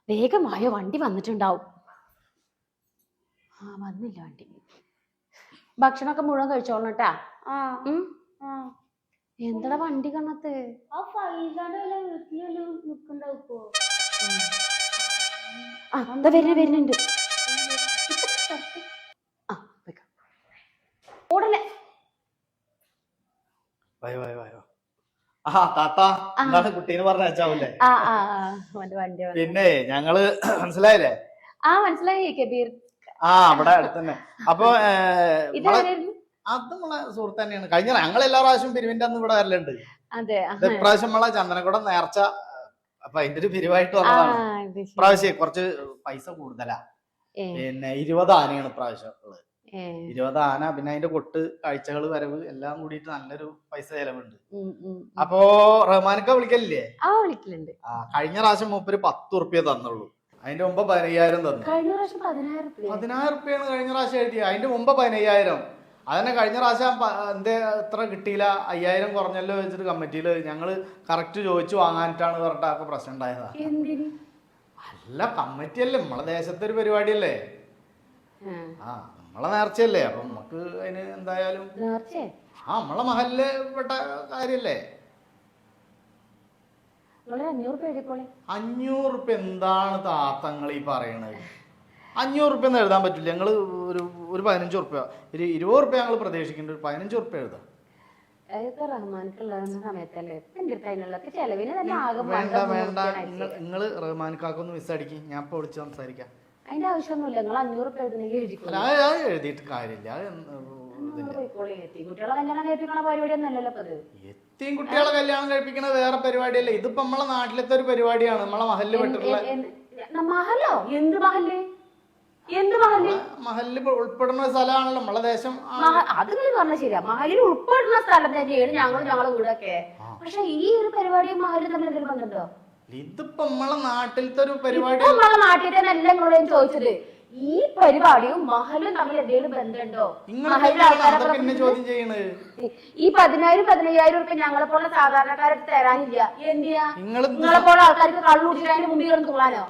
വേഗമായോ വണ്ടി വന്നിട്ടുണ്ടാവും. വന്നില്ല വണ്ടി. ഭക്ഷണമൊക്കെ മുഴുവൻ കഴിച്ചോളണം കേട്ടാ. എന്താ വണ്ടി കണ്ണത്ത് വരുന്നുണ്ട്. ഓടല്ലേ കുട്ടീനെ പറഞ്ഞാവൂലേ? വണ്ടി പിന്നെ ഞങ്ങള് മനസ്സിലായില്ലേ? മനസ്സിലായി കബീർ. അവിടെ അടുത്ത് തന്നെ. അപ്പൊ അത് നമ്മളെ സുഹൃത്ത് തന്നെയാണ്. കഴിഞ്ഞ ഞങ്ങൾ എല്ലാ പ്രാവശ്യം പിരിവിന്റെ അന്ന് ഇവിടെ വരലുണ്ട്. ഇപ്രാവശ്യം നമ്മളെ ചന്ദനക്കുടം നേർച്ച, അപ്പൊ അതിന്റെ ഒരു പിരിവായിട്ട് വന്നതാണ്. ഇപ്രാവശ്യം കുറച്ച് പൈസ കൂടുതലാ. പിന്നെ 20 ആനയാണ് ഇപ്രാവശ്യം ഉള്ളത്. 20 ആന, പിന്നെ അതിന്റെ കൊട്ട്, കാഴ്ചകൾ, വരവ് എല്ലാം കൂടിയിട്ട് നല്ലൊരു പൈസ ചെലവുണ്ട്. അപ്പോ റഹ്മാനക്ക വിളിക്കലില്ലേ? വിളിക്കലുണ്ട്. കഴിഞ്ഞ പ്രാവശ്യം മൂപ്പര് 10 ഉറുപ്പ്യ തന്നുള്ളൂ. അതിന്റെ മുമ്പ് 10,000 തന്നു. 10,000 ഉറുപ്പ്യാണ് കഴിഞ്ഞ പ്രാവശ്യം എഴുതിയത്. അതിന്റെ മുമ്പ് 10,000. അതന്നെ കഴിഞ്ഞ പ്രാവശ്യം എത്ര കിട്ടിയില്ല, 5,000 കുറഞ്ഞല്ലോ വെച്ചിട്ട് കമ്മിറ്റിയില് ഞങ്ങള് കറക്റ്റ് ചോദിച്ചു വാങ്ങാനിട്ടാണ് പറഞ്ഞിട്ടൊക്കെ പ്രശ്നം ഉണ്ടായതാ. അല്ല, കമ്മിറ്റിയല്ലേ, നമ്മളെ ദേശത്തെ ഒരു പരിപാടിയല്ലേ. നമ്മളെ നേർച്ചയല്ലേ. അപ്പൊ നമുക്ക് അതിന് എന്തായാലും നമ്മളെ മഹലില് പെട്ട കാര്യല്ലേ. 500 ഉറുപ്പ്യ എന്താണ് താത്തങ്ങൾ ഈ പറയണത്? 500 ഉറുപ്പ്യ എഴുതാൻ പറ്റില്ല. ഞങ്ങള് ഒരു 15 ഉറുപ്പ്യ, ഒരു 20 ഉറുപ്പ്യ ഞങ്ങൾ പ്രതീക്ഷിക്കുന്നുണ്ട്. ഒരു 15 ഉറുപ്പ്യ എഴുതാം. വേണ്ട, നിങ്ങള് റഹ്മാൻക്കാക്കൊന്ന് മിസ് അടിക്കും. ഞാൻ ഇപ്പൊ വിളിച്ച് സംസാരിക്കാം. അതിന്റെ ആവശ്യമൊന്നുമില്ല. നിങ്ങൾ 500 ഉറുപ്പ്യ എഴുതിയിട്ട് കാര്യമില്ല. എത്തിയും കുട്ടികളെ കല്യാണം കഴിപ്പിക്കണ വേറെ പരിപാടിയല്ലേ. ഇതിപ്പോ നമ്മളെ നാട്ടിലത്തെ ഒരു പരിപാടിയാണ്. നമ്മളെ മഹലില് പെട്ടിട്ടുള്ള മഹലില് ഉൾപ്പെടുന്ന സ്ഥലമാണല്ലോ നമ്മളെ ദേശം. അത് പറഞ്ഞ ശരിയാ, മഹലിൽ ഉൾപ്പെടുന്ന സ്ഥലം തന്നെയാണ് ഞങ്ങളെ വീടൊക്കെ. പക്ഷെ ഈ ഒരു പരിപാടിയും മഹലും തമ്മിൽ എന്തെങ്കിലും ബന്ധമുണ്ടോ? ഇതിപ്പോ നമ്മളെ നാട്ടിലത്തെ ഒരു പരിപാടി. നമ്മളെ നാട്ടിൽ തന്നെ അല്ല നിങ്ങളോട് ചോദിച്ചത്. ഈ പരിപാടിയും മഹലും തമ്മിൽ എന്തെങ്കിലും ബന്ധമുണ്ടോ? ഈ 10,000-15,000 ഉറുപ്പ്യ ഞങ്ങളെ പോലെ സാധാരണക്കാർക്ക് തരാനില്ല. എന്തിനാ? നിങ്ങളെ പോലെ ആൾക്കാർക്ക് കള്ളുടിച്ചിട്ട് അതിന്റെ മുമ്പിൽ കിടന്ന് തുള്ളാനോ?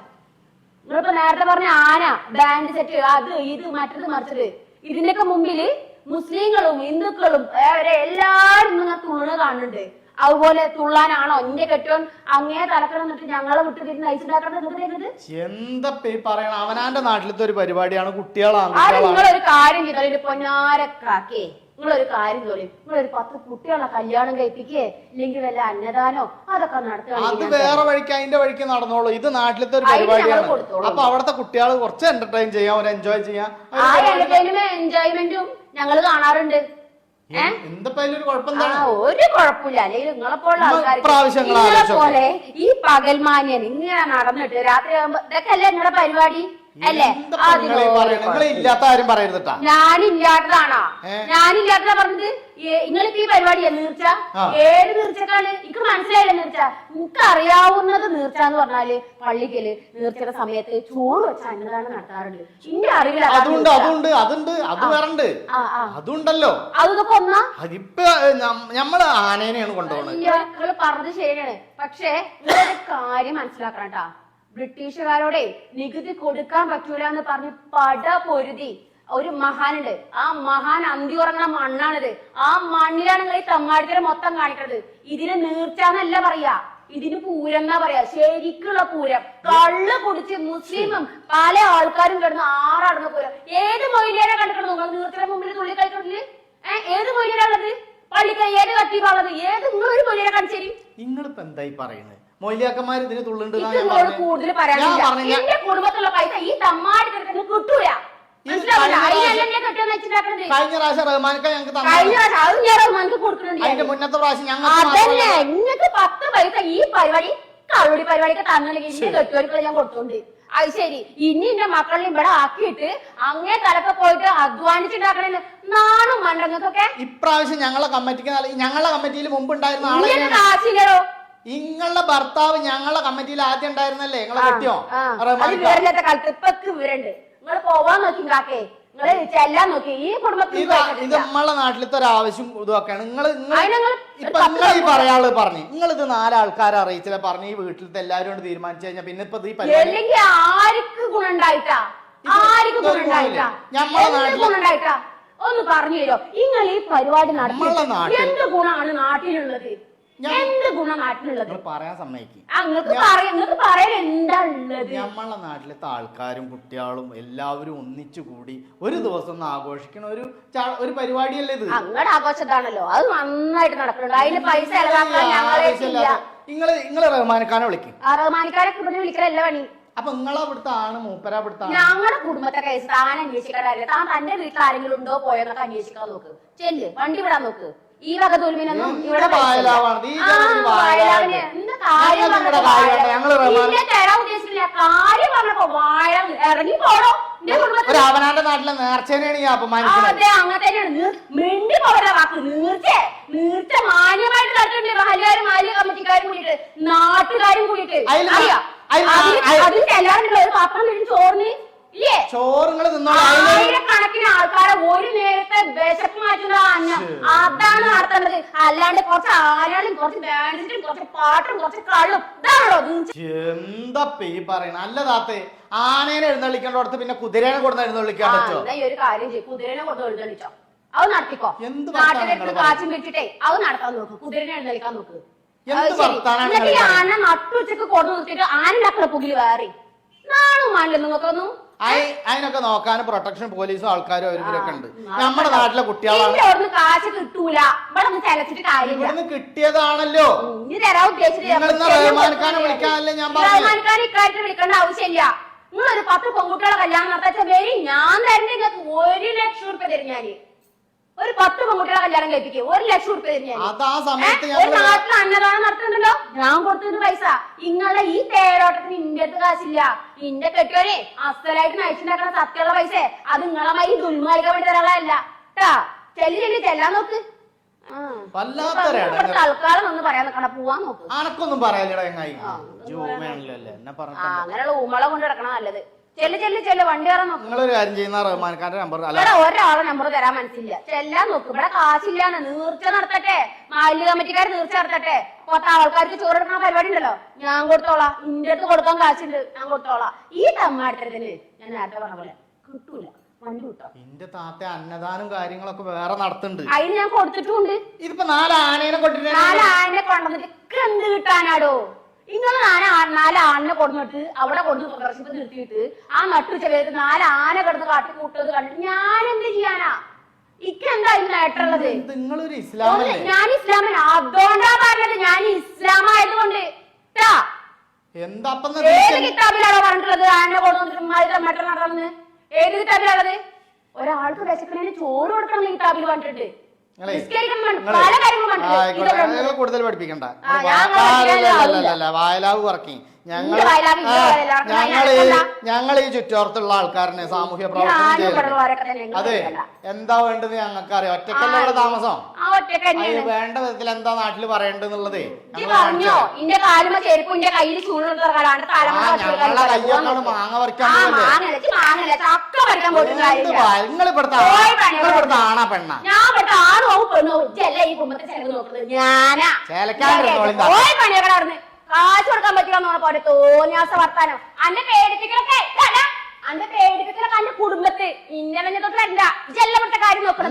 നിങ്ങളിപ്പോ നേരത്തെ പറഞ്ഞ ആന, ബാൻഡ് സെറ്റ്, അത് ഇത് മറ്റത് മറിച്ചത്, ഇതിന്റെയൊക്കെ മുമ്പില് മുസ്ലിങ്ങളും ഹിന്ദുക്കളും എല്ലാരും നിങ്ങൾ തുള്ളണ കാണുന്നുണ്ട്. അതുപോലെ തുള്ളാനാണോ എന്റെ കെട്ടോൻ അങ്ങേ തലക്കണം എന്നിട്ട് ഞങ്ങളെ വിട്ട് തിരിഞ്ഞ് നയിച്ചുണ്ടാക്കുന്നത്? എന്താ പറയണ? അവനാന്റെ നാട്ടിലത്തെ ഒരു പരിപാടിയാണ്. കുട്ടികളാണ്. നിങ്ങളൊരു കാര്യം ചെയ്തോ പൊന്നാരക്കാക്കേ, നിങ്ങളൊരു കാര്യം തോന്നി, നിങ്ങളൊരു 10 കുട്ടികളെ കല്യാണം കഴിപ്പിക്കേ, ഇല്ലെങ്കിൽ വല്ല അന്നദാനോ അതൊക്കെ നടത്തുക. അത് വേറെ വഴിക്ക് അതിന്റെ വഴിക്ക് നടന്നോളൂ. ഇത് നാട്ടിലത്തെ ഒരു പരിപാടിയാണ്. അപ്പൊ അവിടുത്തെ കുട്ടികൾ കുറച്ച് എന്റർടൈൻ ചെയ്യാം, ഒരു എൻജോയ് ചെയ്യാം. ആ എൻജോയ്മെന്റും ഞങ്ങൾ കാണാറുണ്ട്. ഒരു കുഴപ്പമില്ല. അല്ലെങ്കിൽ നിങ്ങളെപ്പോലുള്ള ആൾക്കാർ പോലെ ഈ പകൽമാന്യൻ ഇങ്ങനെ നടന്നിട്ട് രാത്രി ആകുമ്പോ ഇതൊക്കെ അല്ലേ നിങ്ങളുടെ പരിപാടി അല്ലേ? ഞാനില്ലാത്തതാണോ? ഞാനില്ലാത്തതാ പറഞ്ഞത്. നിങ്ങളിപ്പോ ഈ പരിപാടിയാ നീർച്ച? ഏത് നീർച്ചക്കാണ്? എനിക്ക് മനസ്സിലായില്ല നീർച്ച. എനിക്ക് അറിയാവുന്നത് നീർച്ച എന്ന് പറഞ്ഞാല് പള്ളിക്കല് നീർച്ചയുടെ സമയത്ത് ചോറ് വെച്ച അന്നദാനം നടത്താറുണ്ട്. എന്റെ അറിവില്ല. അതുണ്ടല്ലോ. അതൊക്കെ ഒന്നാ അതിപ്പോ നമ്മള് ആനേനെയാണ് കൊണ്ടുപോകുന്നത്. നിങ്ങള് പറഞ്ഞത് ശരിയാണ്. പക്ഷെ നിങ്ങളൊരു കാര്യം മനസ്സിലാക്കണം കേട്ടാ. ബ്രിട്ടീഷുകാരോടെ നികുതി കൊടുക്കാൻ പറ്റൂല എന്ന് പറഞ്ഞ് പൊരുതി ഒരു മഹാനുണ്ട്. ആ മഹാൻ അന്തി ഉറങ്ങുന്ന മണ്ണാണിത്. ആ മണ്ണിലാണ് നിങ്ങൾ ഈ തമ്മാടിത്തരം മൊത്തം കാണിക്കുന്നത്. ഇതിന് നീർച്ചാന്നല്ല പറയാ, ഇതിന് പൂരം എന്നാ പറയാ. ശരിക്കുള്ള പൂരം. കള്ള് കുടിച്ച് മുസ്ലിമും പല ആൾക്കാരും കിടന്ന് ആറാടുന്ന പൂരം. ഏത് മൊയിലേനെ കണ്ടിട്ടുണ്ട് നിങ്ങൾ നീർച്ചയുടെ മുമ്പിൽ തുള്ളി കളിക്കണില്ലേ? ഏത് മൊയിലേനുള്ളത്? പള്ളിക്ക ഏത് കത്തിയുള്ളത്? ഏത് നിങ്ങളൊരു മൊയിലേനെ കാണിച്ചേരി. നിങ്ങളിപ്പോ എന്തായി പറയുന്നത്? മൊയിലിയാക്കന്മാർ ഇതിന് തുള്ളുണ്ട്. കൂടുതൽ പറയാനില്ല. എന്റെ കുടുംബത്തിലുള്ള പൈസ ഈ തമ്മാടി തിരക്കിന് കിട്ടൂല. കഴിഞ്ഞ പ്രാവശ്യം റഹ്മാനക്ക ഞങ്ങൾക്ക് അതിന്റെ മുന്നത്തെ പ്രാവശ്യം അതന്നെ നിങ്ങൾക്ക് 10 പൈസ ഈ പരിപാടി കള്ളുടി പരിപാടിക്ക് തന്നില്ലെങ്കിൽ കെട്ടുകാർക്കുള്ള ഞാൻ കൊടുത്തോണ്ട്. അത് ശരി. ഇനി എന്റെ മക്കളെ ഇവിടെ ആക്കിയിട്ട് അങ്ങേ തലക്കെ പോയിട്ട് അധ്വാനിച്ചുണ്ടാക്കണേ നാണും മണ്ടങ്ങൾക്കൊക്കെ. ഇപ്രാവശ്യം ഞങ്ങളെ കമ്മിറ്റിയിൽ മുമ്പ് ഉണ്ടായിരുന്ന ആളെ കാശില്ലടോ. നിങ്ങളുടെ ഭർത്താവ് ഞങ്ങളെ കമ്മിറ്റിയിൽ ആദ്യം ഉണ്ടായിരുന്നല്ലേ? നിങ്ങളെ കെട്ടിയോ? കാലത്ത് ഇപ്പൊക്കെ വിവരണ്ട്. നിങ്ങൾ പോവാൻ നോക്കി കാക്കേ. നിങ്ങള് ചെല്ലാൻ നോക്കി ഈ കുടുംബത്തിൽ ഇത് നമ്മളെ നാട്ടിലത്തെ ഒരു ആവശ്യം ഇതൊക്കെയാണ്. നിങ്ങൾ ഈ പറയാള് പറഞ്ഞു നിങ്ങൾ ഇത് 4 ആൾക്കാരെ അറിയിച്ചില്ല പറഞ്ഞു ഈ വീട്ടിലത്തെ എല്ലാവരും കൊണ്ട് തീരുമാനിച്ചു കഴിഞ്ഞാൽ പിന്നെ ഇപ്പൊ ഈ അല്ലെങ്കിൽ ആർക്ക് ഗുണണ്ടായിട്ടാ ആർക്ക് ഗുണണ്ടായിട്ടാ ഗുണണ്ടായിട്ടാ ഒന്ന് പറഞ്ഞു തരോ? നിങ്ങൾ ഈ പരിപാടി നടത്തി എന്ത് ഗുണമാണ് നാട്ടിലുള്ളത്? എന്ത് ഗുണം നാട്ടിലുള്ളത് പറയാൻ സമ്മതിക്കും. നിങ്ങൾക്ക് പറയാൻ എന്താ ഉള്ളത്? നമ്മളെ നാട്ടിലത്തെ ആൾക്കാരും കുട്ടികളും എല്ലാവരും ഒന്നിച്ചുകൂടി ഒരു ദിവസം ഒന്ന് ആഘോഷിക്കണ ഒരു പരിപാടിയല്ലേ ഇത്? അങ്ങടെ ആഘോഷത്താണല്ലോ, അത് നന്നായിട്ട് നടക്കുന്നുണ്ട്. അതിന് പൈസ ചെലവാക്കാൻ നിങ്ങള് റഹ്മാനിക്കാനെ വിളിക്കും. റഹ്മാനിക്കാനൊക്കെ ഇവിടെ വിളിക്കലല്ല പണി. അപ്പൊ നിങ്ങളെ ഇവിടുത്തെ ആണ് മൂപ്പര ഇവിടുത്തെ ഞങ്ങളുടെ കുടുംബത്തെ കേസ് താൻ അന്വേഷിക്കാറില്ല. താൻ തന്റെ വീട്ടിൽ ആരെങ്കിലും ഉണ്ടോ പോയെന്നൊക്കെ അന്വേഷിക്കാൻ നോക്ക്. ചെല്ല് വണ്ടി വിടാൻ നോക്ക്. ഈ വക തോൽവിനൊന്നും ഇവിടെ തരാൻ ഉദ്ദേശിക്കില്ല. കാര്യം പറഞ്ഞപ്പോ വാഴ ഇറങ്ങി പോണോ? അവനാന്റെ നാട്ടിലെ നേർച്ചേനെയാണ് ഈ അപമാനിക്കുന്നത്. അതെ അങ്ങനെ തന്നെയാണ്. മിണ്ടി പോകല വാക്ക് നീർച്ച മാന്യമായിട്ട് നടത്തുന്നുണ്ട്. മഹല്ലുകാരും മാലിന്യ കമ്മിറ്റിക്കാരും കൂടിയിട്ട് നാട്ടുകാരും കൂടിയിട്ട് അതിൽ ചെല്ലാറുണ്ടല്ലോ ഒരു പാത്രം വീട്ടിൽ ചോറിന് ഇല്ലേ? ആയിരക്കണക്കിന് ആൾക്കാരെ ഒരു നേരത്തെ വിശപ്പ് മാറ്റുന്ന അതാണ് നടത്തേണ്ടത്. അല്ലാണ്ട് കുറച്ച് ആരാളും കുറച്ച് ബാൻഡും കുറച്ച് പാട്ടും കുറച്ച് കള്ളും ഇതാണല്ലോ. എന്താ ഈ പറയണ? അല്ല താത്തേ, ആനേനെ എഴുന്നള്ളിക്കേണ്ടടുത്ത് പിന്നെ കുതിരേനെ കൊടുത്ത് എഴുന്നള്ളിക്കാൻ പറ്റോ? ഒരു കാര്യം ചെയ്യും, കുതിരനെ കൊടുത്ത് എഴുന്നള്ളിച്ചോ, അത് നടത്തിക്കോ. നാട്ടിലേക്ക് കാച്ചും വെച്ചിട്ടേ അത് നടത്താൻ നോക്ക്. കുതിരനെ എഴുന്നള്ളിക്കാൻ നോക്ക്. എന്നിട്ട് ആന നട്ടുച്ചക്ക് കൊടുത്തു നിർത്തിയിട്ട് ആനണ്ടാക്കുന്ന പുകില് വേറെ നാണും മാനില്ല നിങ്ങൾക്കൊന്നും. അതിനൊക്കെ നോക്കാൻ പ്രൊട്ടക്ഷൻ പോലീസും ആൾക്കാരും അവരൊക്കെ ഉണ്ട്. നമ്മുടെ നാട്ടിലെ കുട്ടികളാണ്. കാശ് കിട്ടൂല ഇവിടെ ഒന്ന് ചലച്ചിട്ട് കാര്യമില്ല. കിട്ടിയതാണല്ലോ തരാൻ ഉദ്ദേശിച്ചിട്ട് വിളിക്കാനല്ലേ ഞാൻ റഹ്മാൻഖാൻ ഇക്കാര്യത്തിൽ വിളിക്കേണ്ട ആവശ്യമില്ല. നിങ്ങളൊരു 10 പെൺകുട്ടികളെ കല്യാണം നടത്താച്ച വരി ഞാൻ തരുന്ന നിങ്ങൾക്ക് 1 ലക്ഷം രൂപ തരും. ഞാന് ഒരു 10 പെൺകുട്ടികളെ കല്യാണം കഴിപ്പിക്കും 1 ലക്ഷം രൂപ തരും. ഞാൻ ഒരു നാട്ടിൽ അന്നദാനം നടത്തുന്നുണ്ടല്ലോ, ഞാൻ കൊടുത്തത് പൈസ. നിങ്ങളുടെ ഈ തേരോട്ടത്തിന് ഇന്റെ അടുത്ത് കാശില്ല. ഇന്റെ കെട്ടിയോനെ അസ്ഥലായിട്ട് നയിച്ചുണ്ടാക്കണ സത്യമുള്ള പൈസ അത് നിങ്ങളെ മൈ ദുൽമാലിക്കാൻ വേണ്ടി തരാളല്ല കേട്ടാ. ചെല്ലാൻ നോക്ക്. തൽക്കാലം ഒന്ന് പറയാൻ നിൽക്കണ, പോവാൻ നോക്ക്. അനക്കൊന്നും പറയാലോ. അങ്ങനെയുള്ള ഊമള കൊണ്ട് കിടക്കണ നല്ലത്. ചെല്ല് വണ്ടി കയറാൻ നോക്ക്. നിങ്ങളൊരു കാര്യം ചെയ്യുന്ന റഹ്മാൻഖാന്റെ നമ്പർ ഇവിടെ ഒരാളെ നമ്പർ തരാൻ മനസ്സില്ല. ചെല്ലാൻ നോക്ക്. ഇവിടെ കാശില്ലാന്ന് നീർച്ച നടത്തട്ടെ, മാലിന്യ കമ്മിറ്റിക്കാർ നീർച്ച നടത്തട്ടെ. 10 ആൾക്കാർക്ക് ചോറ് എടുക്കുന്ന പരിപാടി ഉണ്ടല്ലോ, ഞാൻ കൊടുത്തോളാം. ഇന്റെ അടുത്ത് കൊടുക്കാൻ കാശുണ്ട്, ഞാൻ കൊടുത്തോളാം. ഈ തമ്മാട്ടത്തിന് ഞാൻ നേരത്തെ പറഞ്ഞ പോലെ കിട്ടൂല. വണ്ടി കിട്ടോ? എന്റെ താത്ത അന്നദാനം കാര്യങ്ങളൊക്കെ വേറെ നടത്തുന്നുണ്ട്. അതിന് ഞാൻ കൊടുത്തിട്ടുണ്ട്. ഇതിപ്പോ 4 ആനേനെ കൊണ്ടിട്ട് 4 ആനനെ കൊണ്ടുവന്നിട്ട് എന്ത് കിട്ടാനാടോ? ഇങ്ങനെ 4 ആണിനെ കൊടുത്തിട്ട് അവിടെ കൊണ്ട് പ്രദർശിപ്പ് നിർത്തിയിട്ട് ആ നട്ടുച്ച വേദത്ത് 4 ആന കിടന്ന് കാട്ടി കൂട്ടത് കണ്ടിട്ട് ഞാൻ എന്ത് ചെയ്യാനാ? ഇക്കെന്താ ഇന്ന് നേട്ടമുള്ളത്? ഞാൻ ഇസ്ലാമിന് അതുകൊണ്ടാ പറഞ്ഞത്. ഞാൻ ഇസ്ലാം ആയതുകൊണ്ട്. ഏത് കിതാബിലാണോ പറഞ്ഞിട്ടുള്ളത് ആന കൊടുത്തിട്ട് മറ്റം നടന്നത്? ഏത് കിതാബിലാണത്? ഒരാൾക്ക് വിശക്കണേന് ചോറ് കൊടുക്കണം കിതാബിൽ പറഞ്ഞിട്ടുണ്ട്. കൂടുതൽ പഠിപ്പിക്കണ്ട. വായലാവ് പറക്കി ഞങ്ങൾ ഈ ചുറ്റോറത്തുള്ള ആൾക്കാരനെ സാമൂഹ്യ പ്രവർത്തനം ചെയ്യുന്നത്. അതെ, എന്താ വേണ്ടത് ഞങ്ങൾക്ക് അറിയാം. ഒറ്റക്കല്ല ഇവിടെ താമസം. വേണ്ട വിധത്തിൽ എന്താ നാട്ടില് പറയണ്ടെന്നുള്ളത് മാങ്ങ പറിക്കാൻ നിങ്ങൾ ഇവിടുത്തെ ആണാ പെണ്ണ ചേലക്കാട് കാശ് കൊടുക്കാൻ പറ്റില്ല പോലെ തോന്നിയാസ വർത്താനം. അന്റെ പേടിപ്പിക്കലൊക്കെ അന്റെ കുടുംബത്ത് ഇന്ന തൊട്ട് വരണ്ട. ജെല്ലപ്പെട്ട കാര്യം നോക്കണം.